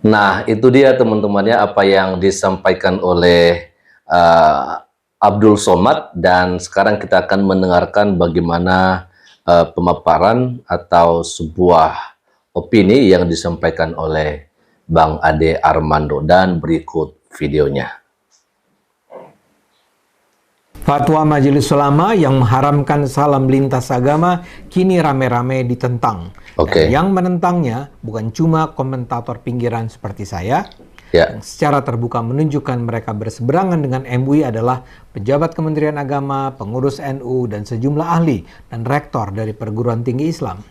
Nah, itu dia teman-teman ya, apa yang disampaikan oleh Abdul Somad, dan sekarang kita akan mendengarkan bagaimana pemaparan atau sebuah opini yang disampaikan oleh Bang Ade Armando, dan berikut videonya. Fatwa Majelis Ulama yang mengharamkan salam lintas agama kini rame-rame ditentang. Oke. Dan yang menentangnya bukan cuma komentator pinggiran seperti saya, yang secara terbuka menunjukkan mereka berseberangan dengan MUI adalah pejabat Kementerian Agama, pengurus NU, dan sejumlah ahli dan rektor dari perguruan tinggi Islam.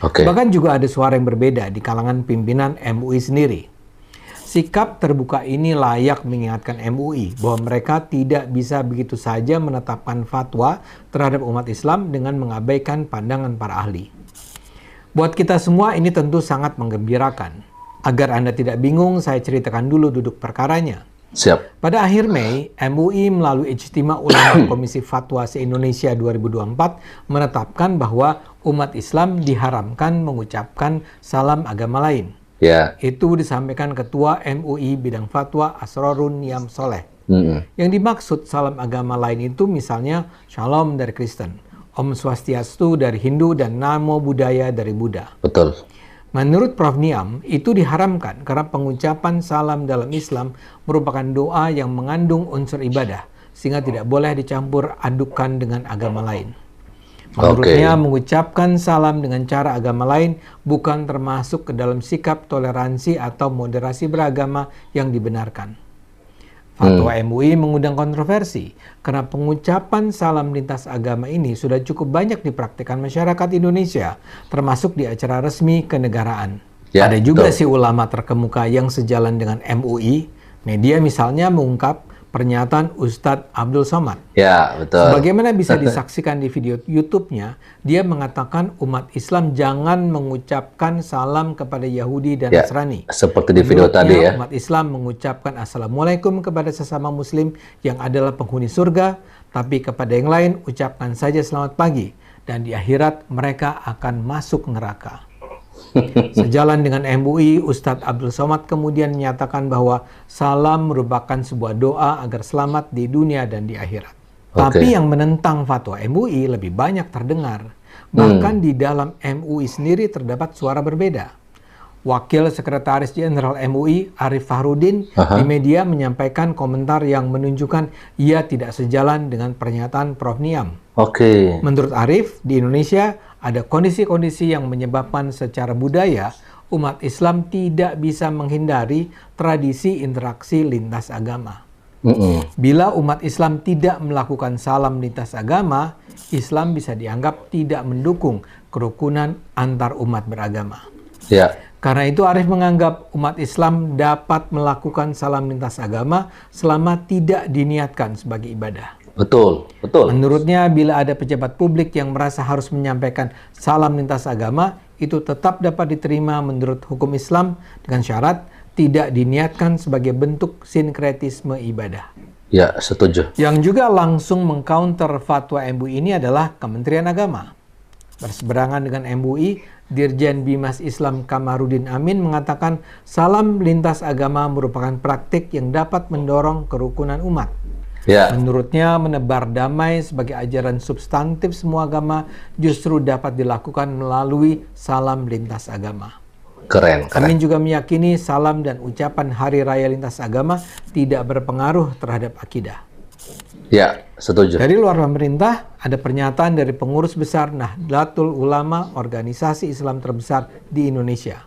Bahkan juga ada suara yang berbeda di kalangan pimpinan MUI sendiri. Sikap terbuka ini layak mengingatkan MUI bahwa mereka tidak bisa begitu saja menetapkan fatwa terhadap umat Islam dengan mengabaikan pandangan para ahli. Buat kita semua ini tentu sangat menggembirakan. Agar Anda tidak bingung, saya ceritakan dulu duduk perkaranya. Siap. Pada akhir Mei, MUI melalui Ijtima Ulama Komisi Fatwa se-Indonesia 2024 menetapkan bahwa umat Islam diharamkan mengucapkan salam agama lain. Itu disampaikan Ketua MUI Bidang Fatwa Asrorun Niam Soleh. Yang dimaksud salam agama lain itu misalnya Shalom dari Kristen, Om Swastiastu dari Hindu, dan Namo Buddhaya dari Buddha. Betul. Menurut Prof. Niam, itu diharamkan karena pengucapan salam dalam Islam merupakan doa yang mengandung unsur ibadah, sehingga tidak boleh dicampur adukan dengan agama lain. Menurutnya, mengucapkan salam dengan cara agama lain bukan termasuk ke dalam sikap toleransi atau moderasi beragama yang dibenarkan. Fatwa MUI mengundang kontroversi karena pengucapan salam lintas agama ini sudah cukup banyak dipraktikkan masyarakat Indonesia, termasuk di acara resmi kenegaraan. Ada juga si ulama terkemuka yang sejalan dengan MUI. Media misalnya mengungkap pernyataan Ustadz Abdul Somad. Sebagaimana bisa disaksikan di video YouTube-nya, dia mengatakan umat Islam jangan mengucapkan salam kepada Yahudi dan Nasrani. Seperti di video tadi ya. Umat Islam mengucapkan Assalamualaikum kepada sesama Muslim yang adalah penghuni surga, tapi kepada yang lain ucapkan saja selamat pagi, dan di akhirat mereka akan masuk neraka. Sejalan dengan MUI, Ustadz Abdul Somad kemudian menyatakan bahwa salam merupakan sebuah doa agar selamat di dunia dan di akhirat. Tapi yang menentang fatwa MUI lebih banyak terdengar. Bahkan di dalam MUI sendiri terdapat suara berbeda. Wakil Sekretaris Jenderal MUI, Arif Fahrudin, di media menyampaikan komentar yang menunjukkan ia tidak sejalan dengan pernyataan Prof. Niam. Menurut Arif, di Indonesia ada kondisi-kondisi yang menyebabkan secara budaya umat Islam tidak bisa menghindari tradisi interaksi lintas agama. Bila umat Islam tidak melakukan salam lintas agama, Islam bisa dianggap tidak mendukung kerukunan antar umat beragama. Karena itu Arif menganggap umat Islam dapat melakukan salam lintas agama selama tidak diniatkan sebagai ibadah. Betul. Menurutnya, bila ada pejabat publik yang merasa harus menyampaikan salam lintas agama, itu tetap dapat diterima menurut hukum Islam dengan syarat tidak diniatkan sebagai bentuk sinkretisme ibadah. Setuju. Yang juga langsung mengcounter fatwa MUI ini adalah Kementerian Agama. Berseberangan dengan MUI, Dirjen Bimas Islam Kamarudin Amin mengatakan salam lintas agama merupakan praktik yang dapat mendorong kerukunan umat. Menurutnya, menebar damai sebagai ajaran substantif semua agama justru dapat dilakukan melalui salam lintas agama. Keren. Amin juga meyakini salam dan ucapan Hari Raya Lintas Agama tidak berpengaruh terhadap akidah. Setuju. Dari luar pemerintah, ada pernyataan dari pengurus besar Nahdlatul Ulama, organisasi Islam terbesar di Indonesia.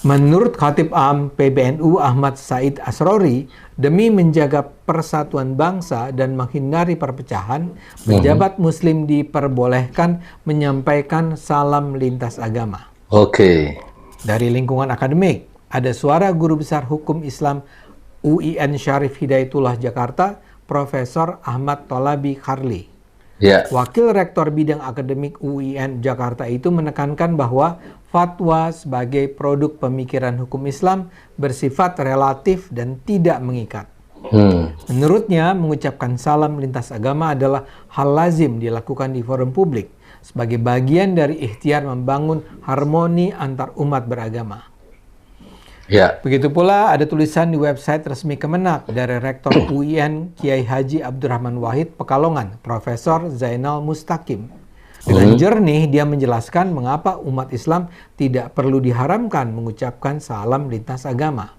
Menurut Khatib Am PBNU Ahmad Said Asrori, demi menjaga persatuan bangsa dan menghindari perpecahan, pejabat Muslim diperbolehkan menyampaikan salam lintas agama. Dari lingkungan akademik, ada suara Guru Besar Hukum Islam UIN Syarif Hidayatullah Jakarta, Profesor Ahmad Tolabi Kharli. Wakil Rektor Bidang Akademik UIN Jakarta itu menekankan bahwa fatwa sebagai produk pemikiran hukum Islam bersifat relatif dan tidak mengikat. Menurutnya, mengucapkan salam lintas agama adalah hal lazim dilakukan di forum publik sebagai bagian dari ikhtiar membangun harmoni antar umat beragama. Ya. Begitu pula ada tulisan di website resmi Kemenak dari Rektor UIN Kiai Haji Abdurrahman Wahid Pekalongan, Profesor Zainal Mustaqim. Dengan jernih dia menjelaskan mengapa umat Islam tidak perlu diharamkan mengucapkan salam lintas agama.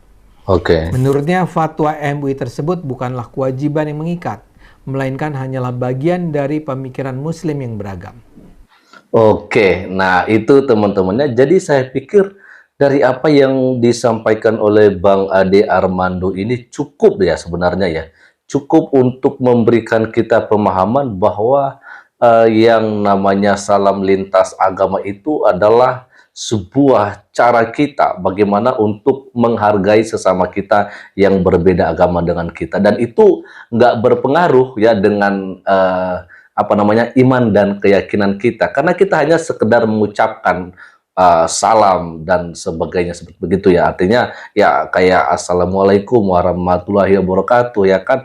Oke. Menurutnya fatwa MUI tersebut bukanlah kewajiban yang mengikat, melainkan hanyalah bagian dari pemikiran Muslim yang beragam. Oke, nah itu teman-temannya. Jadi saya pikir dari apa yang disampaikan oleh Bang Ade Armando ini cukup ya sebenarnya ya. Cukup untuk memberikan kita pemahaman bahwa yang namanya salam lintas agama itu adalah sebuah cara kita bagaimana untuk menghargai sesama kita yang berbeda agama dengan kita. Dan itu nggak berpengaruh ya dengan apa namanya iman dan keyakinan kita, karena kita hanya sekedar mengucapkan salam dan sebagainya seperti begitu ya, artinya ya kayak assalamualaikum warahmatullahi wabarakatuh ya kan.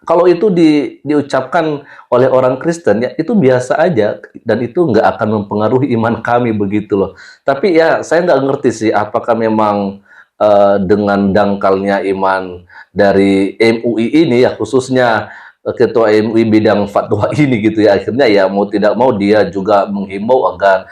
Kalau itu diucapkan oleh orang Kristen ya itu biasa aja dan itu nggak akan mempengaruhi iman kami begitu loh. Tapi ya saya nggak ngerti sih apakah memang dengan dangkalnya iman dari MUI ini ya, khususnya ketua MUI bidang fatwa ini gitu ya, akhirnya ya mau tidak mau dia juga menghimbau agar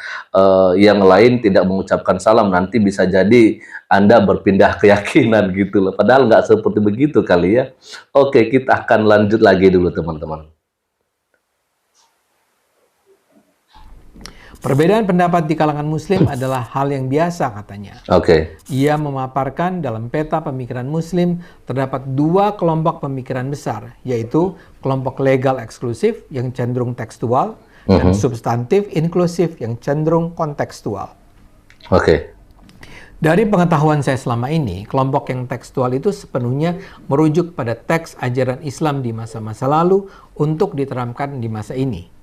yang lain tidak mengucapkan salam, nanti bisa jadi Anda berpindah keyakinan gitu loh, padahal nggak seperti begitu kali ya. Oke, kita akan lanjut lagi dulu teman-teman. Perbedaan pendapat di kalangan Muslim adalah hal yang biasa katanya. Oke. Ia memaparkan dalam peta pemikiran Muslim terdapat dua kelompok pemikiran besar, yaitu kelompok legal eksklusif yang cenderung tekstual dan substantif inklusif yang cenderung kontekstual. Oke. Dari pengetahuan saya selama ini, kelompok yang tekstual itu sepenuhnya merujuk pada teks ajaran Islam di masa-masa lalu untuk diterapkan di masa ini.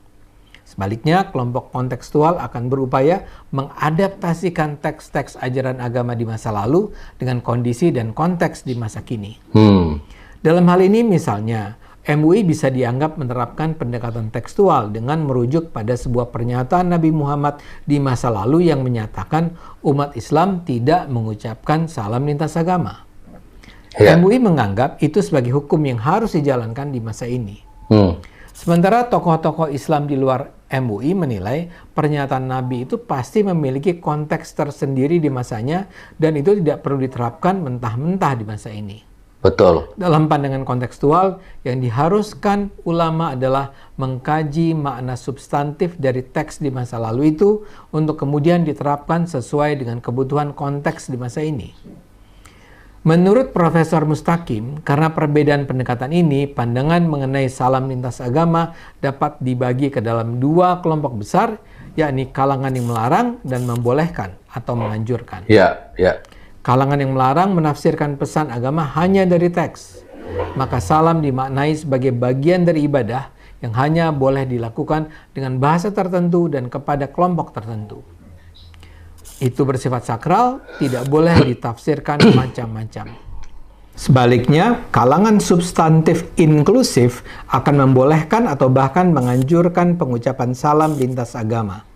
Sebaliknya, kelompok kontekstual akan berupaya mengadaptasikan teks-teks ajaran agama di masa lalu dengan kondisi dan konteks di masa kini. Dalam hal ini misalnya, MUI bisa dianggap menerapkan pendekatan tekstual dengan merujuk pada sebuah pernyataan Nabi Muhammad di masa lalu yang menyatakan umat Islam tidak mengucapkan salam lintas agama. MUI menganggap itu sebagai hukum yang harus dijalankan di masa ini. Sementara tokoh-tokoh Islam di luar MUI menilai pernyataan Nabi itu pasti memiliki konteks tersendiri di masanya dan itu tidak perlu diterapkan mentah-mentah di masa ini. Betul. Dalam pandangan kontekstual, yang diharuskan ulama adalah mengkaji makna substantif dari teks di masa lalu itu untuk kemudian diterapkan sesuai dengan kebutuhan konteks di masa ini. Menurut Profesor Mustaqim, karena perbedaan pendekatan ini, pandangan mengenai salam lintas agama dapat dibagi ke dalam dua kelompok besar, yakni kalangan yang melarang dan membolehkan atau menganjurkan. Ya, ya. Kalangan yang melarang menafsirkan pesan agama hanya dari teks. Maka salam dimaknai sebagai bagian dari ibadah yang hanya boleh dilakukan dengan bahasa tertentu dan kepada kelompok tertentu. Itu bersifat sakral, tidak boleh ditafsirkan macam-macam. Sebaliknya, kalangan substantif inklusif akan membolehkan atau bahkan menganjurkan pengucapan salam lintas agama.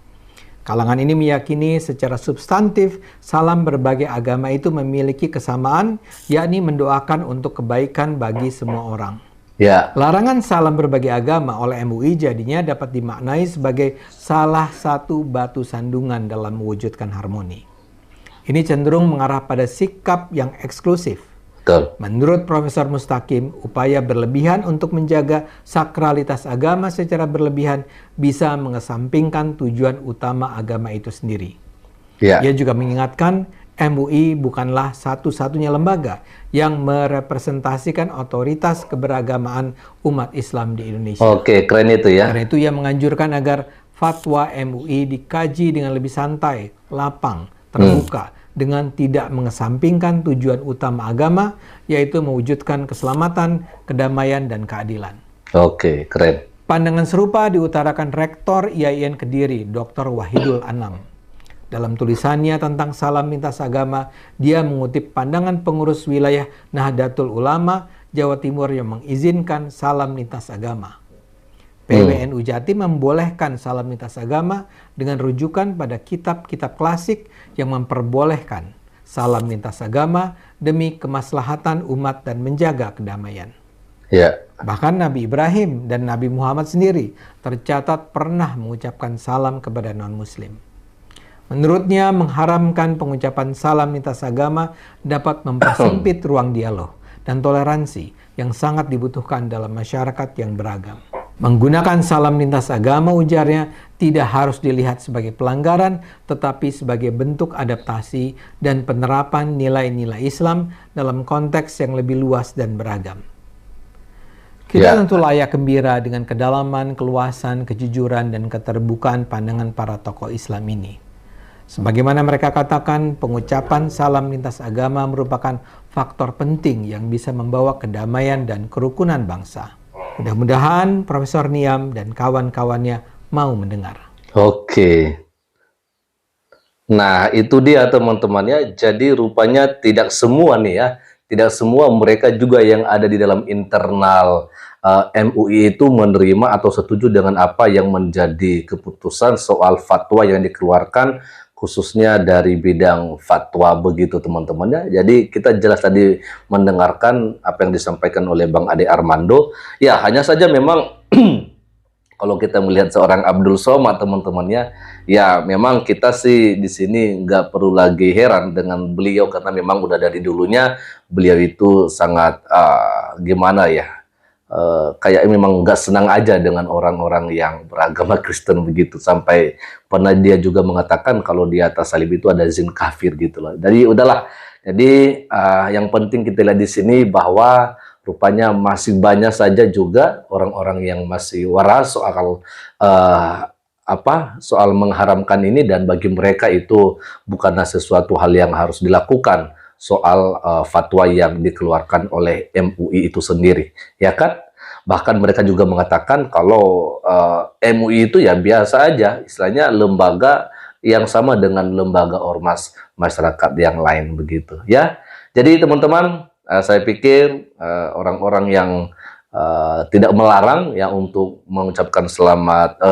Kalangan ini meyakini secara substantif salam berbagai agama itu memiliki kesamaan, yakni mendoakan untuk kebaikan bagi semua orang. Ya. Larangan salam berbagai agama oleh MUI jadinya dapat dimaknai sebagai salah satu batu sandungan dalam mewujudkan harmoni. Ini cenderung mengarah pada sikap yang eksklusif. Betul. Menurut Profesor Mustaqim, upaya berlebihan untuk menjaga sakralitas agama secara berlebihan bisa mengesampingkan tujuan utama agama itu sendiri. Ya. Ia juga mengingatkan MUI bukanlah satu-satunya lembaga yang merepresentasikan otoritas keberagamaan umat Islam di Indonesia. Oke, keren itu ya. Karena itu ia menganjurkan agar fatwa MUI dikaji dengan lebih santai, lapang, terbuka, dengan tidak mengesampingkan tujuan utama agama, yaitu mewujudkan keselamatan, kedamaian, dan keadilan. Oke, keren. Pandangan serupa diutarakan Rektor IAIN Kediri, Dr. Wahidul Anam. Dalam tulisannya tentang salam lintas agama, dia mengutip pandangan pengurus wilayah Nahdlatul Ulama Jawa Timur yang mengizinkan salam lintas agama. PWNU Jatim membolehkan salam lintas agama dengan rujukan pada kitab-kitab klasik yang memperbolehkan salam lintas agama demi kemaslahatan umat dan menjaga kedamaian. Ya. Bahkan Nabi Ibrahim dan Nabi Muhammad sendiri tercatat pernah mengucapkan salam kepada non-muslim. Menurutnya, mengharamkan pengucapan salam lintas agama dapat mempersempit ruang dialog dan toleransi yang sangat dibutuhkan dalam masyarakat yang beragam. Menggunakan salam lintas agama, ujarnya, tidak harus dilihat sebagai pelanggaran, tetapi sebagai bentuk adaptasi dan penerapan nilai-nilai Islam dalam konteks yang lebih luas dan beragam. Kita tentu layak gembira dengan kedalaman, keluasan, kejujuran, dan keterbukaan pandangan para tokoh Islam ini. Sebagaimana mereka katakan, pengucapan salam lintas agama merupakan faktor penting yang bisa membawa kedamaian dan kerukunan bangsa. Mudah-mudahan Profesor Niam dan kawan-kawannya mau mendengar. Oke. Nah, itu dia teman-temannya. Jadi rupanya tidak semua nih ya, tidak semua mereka juga yang ada di dalam internal MUI itu menerima atau setuju dengan apa yang menjadi keputusan soal fatwa yang dikeluarkan, khususnya dari bidang fatwa begitu teman-temannya. Jadi kita jelas tadi mendengarkan apa yang disampaikan oleh Bang Ade Armando. Ya, hanya saja memang kalau kita melihat seorang Abdul Somad teman-temannya, ya memang kita sih di sini nggak perlu lagi heran dengan beliau karena memang udah dari dulunya beliau itu sangat gimana ya, kayak memang nggak senang aja dengan orang-orang yang beragama Kristen begitu, sampai pernah dia juga mengatakan kalau di atas salib itu ada zin kafir gitu loh. Jadi udahlah. Jadi yang penting kita lihat di sini bahwa rupanya masih banyak saja juga orang-orang yang masih waras soal soal mengharamkan ini, dan bagi mereka itu bukanlah sesuatu hal yang harus dilakukan soal fatwa yang dikeluarkan oleh MUI itu sendiri, ya kan? Bahkan mereka juga mengatakan kalau MUI itu ya biasa aja, istilahnya lembaga yang sama dengan lembaga ormas masyarakat yang lain begitu, ya. Jadi teman-teman, saya pikir orang-orang yang tidak melarang ya untuk mengucapkan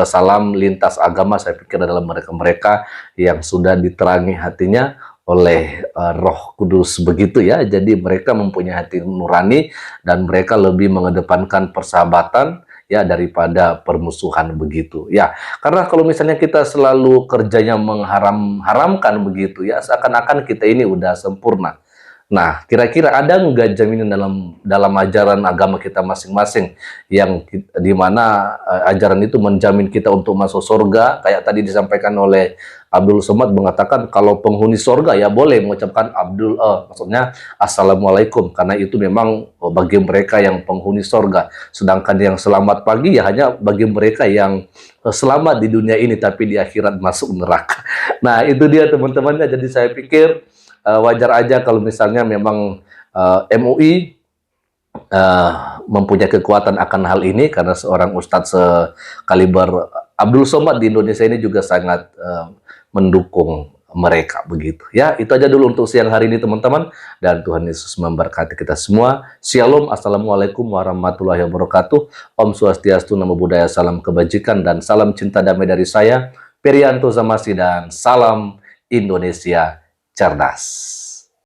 salam lintas agama, saya pikir adalah mereka-mereka yang sudah diterangi hatinya oleh Roh Kudus begitu ya. Jadi mereka mempunyai hati nurani dan mereka lebih mengedepankan persahabatan ya daripada permusuhan begitu ya. Karena kalau misalnya kita selalu kerjanya mengharamkan begitu ya, seakan-akan kita ini udah sempurna. Nah, kira-kira ada nggak jaminan dalam ajaran agama kita masing-masing yang di mana ajaran itu menjamin kita untuk masuk surga? Kayak tadi disampaikan oleh Abdul Somad mengatakan kalau penghuni surga ya boleh mengucapkan maksudnya Assalamualaikum, karena itu memang bagi mereka yang penghuni surga. Sedangkan yang selamat pagi ya hanya bagi mereka yang selamat di dunia ini tapi di akhirat masuk neraka. Nah, itu dia teman-temannya. Jadi saya pikir wajar aja kalau misalnya memang MUI mempunyai kekuatan akan hal ini, karena seorang ustadz sekaliber Abdul Somad di Indonesia ini juga sangat mendukung mereka begitu. Ya, itu aja dulu untuk siang hari ini teman-teman, dan Tuhan Yesus memberkati kita semua. Shalom, assalamualaikum warahmatullahi wabarakatuh. Om Swastiastu, Namo Buddhaya, salam kebajikan dan salam cinta damai dari saya, Perianto Zamasi, dan salam Indonesia cerdas.